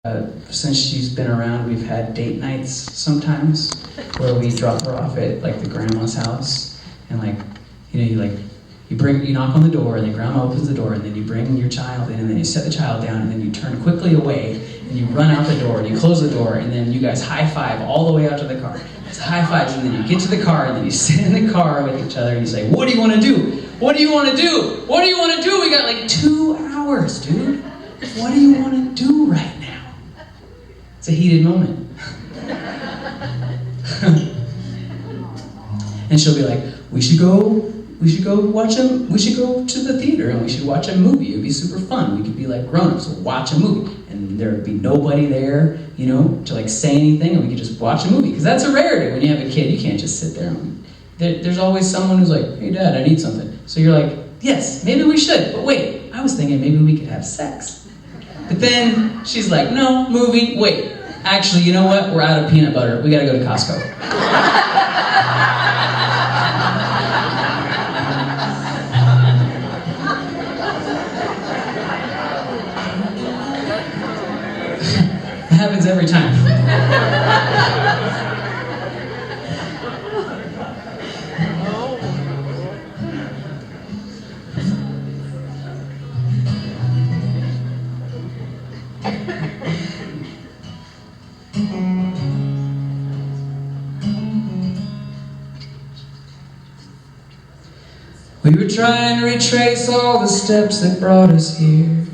Since she's been around, we've had date nights sometimes where we drop her off at like the grandma's house, and you knock on the door, and then grandma opens the door, and then you bring your child in, and then you set the child down, and then you turn quickly away, and you run out the door, and you close the door, and then you guys high five all the way out to the car. It's high fives, and then you get to the car, and then you sit in the car with each other, and you say, "What do you want to do? What do you want to do? What do you want to do? We got like 2 hours, dude. What do you want to do right now?" It's a heated moment. And she'll be like, we should go to the theater, and we should watch a movie. It'd be super fun. We could be like grown-ups, we'll watch a movie. And there'd be nobody there, to like say anything, and we could just watch a movie. Because that's a rarity. When you have a kid, you can't just sit there. There's always someone who's like, "Hey Dad, I need something." So you're like, "Yes, maybe we should. But wait, I was thinking maybe we could have sex." But then she's like, "No, movie, wait. Actually, you know what? We're out of peanut butter. We gotta go to Costco." It happens every time. We were trying to retrace all the steps that brought us here.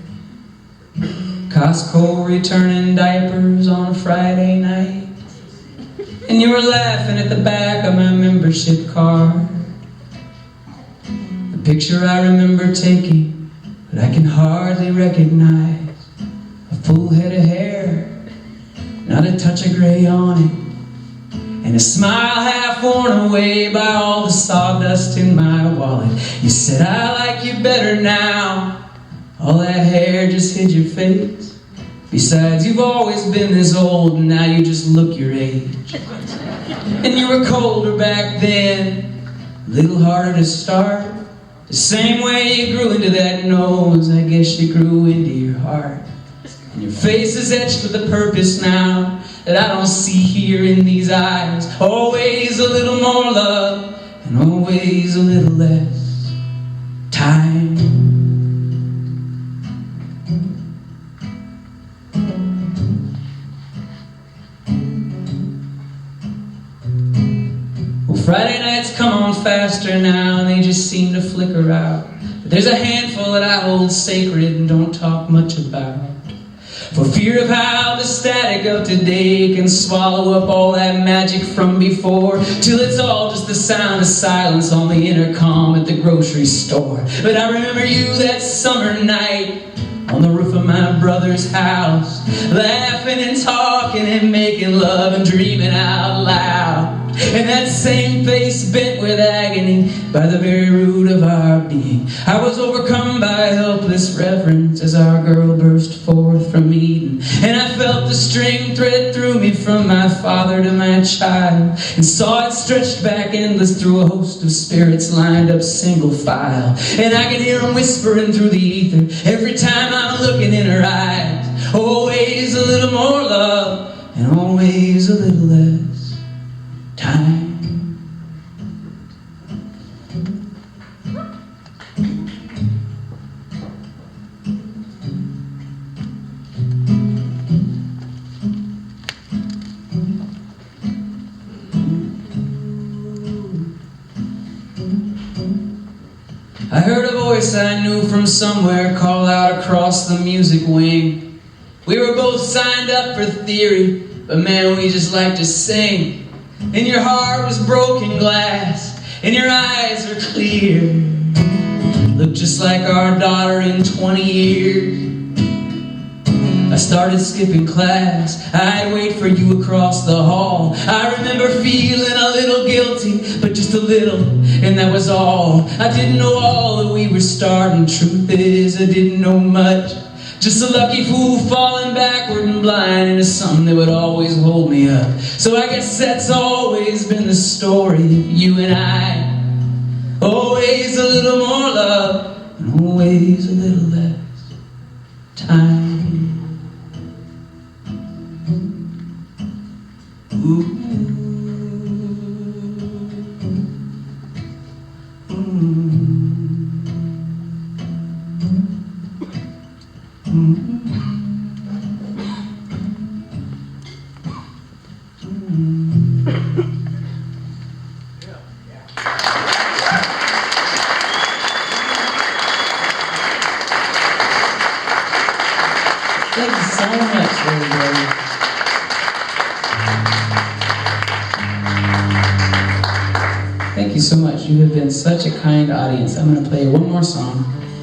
Costco returning diapers on a Friday night. And you were laughing at the back of my membership card. The picture I remember taking, but I can hardly recognize. A full head of hair, not a touch of gray on it. And a smile half worn away by all the sawdust in my wallet. You said, "I like you better now. All that hair just hid your face. Besides, you've always been this old, and now you just look your age." And you were colder back then, a little harder to start. The same way you grew into that nose, I guess you grew into your heart. And your face is etched with a purpose now that I don't see here in these eyes. Always a little more love, and always a little less time. Well, Friday nights come on faster now, and they just seem to flicker out. But there's a handful that I hold sacred and don't talk much about, for fear of how the static of today can swallow up all that magic from before, till it's all just the sound of silence on the intercom at the grocery store. But I remember you that summer night on the roof of my brother's house, laughing and talking and making love and dreaming out loud. And that same face bent with agony by the very root of our being. I was overcome by helpless reverence as our girl burst forth from Eden. And I felt the string thread through me from my father to my child, and saw it stretched back endless through a host of spirits lined up single file. And I could hear them whispering through the ether every time I'm looking in her eyes. Always a little more love, and always a little less time. I heard a voice I knew from somewhere call out across the music wing. We were both signed up for theory, but man, we just like to sing. And your heart was broken glass, and your eyes are clear. Look just like our daughter in 20 years. I started skipping class, I'd wait for you across the hall. I remember feeling a little guilty, but just a little, and that was all. I didn't know all that we were starting. Truth is, I didn't know much. Just a lucky fool falling backward and blind into something that would always hold me up. So I guess that's always been the story of you and I. Always a little more love, and always a little less time. Thank you so much, everybody. Thank you so much. You have been such a kind audience. I'm going to play one more song.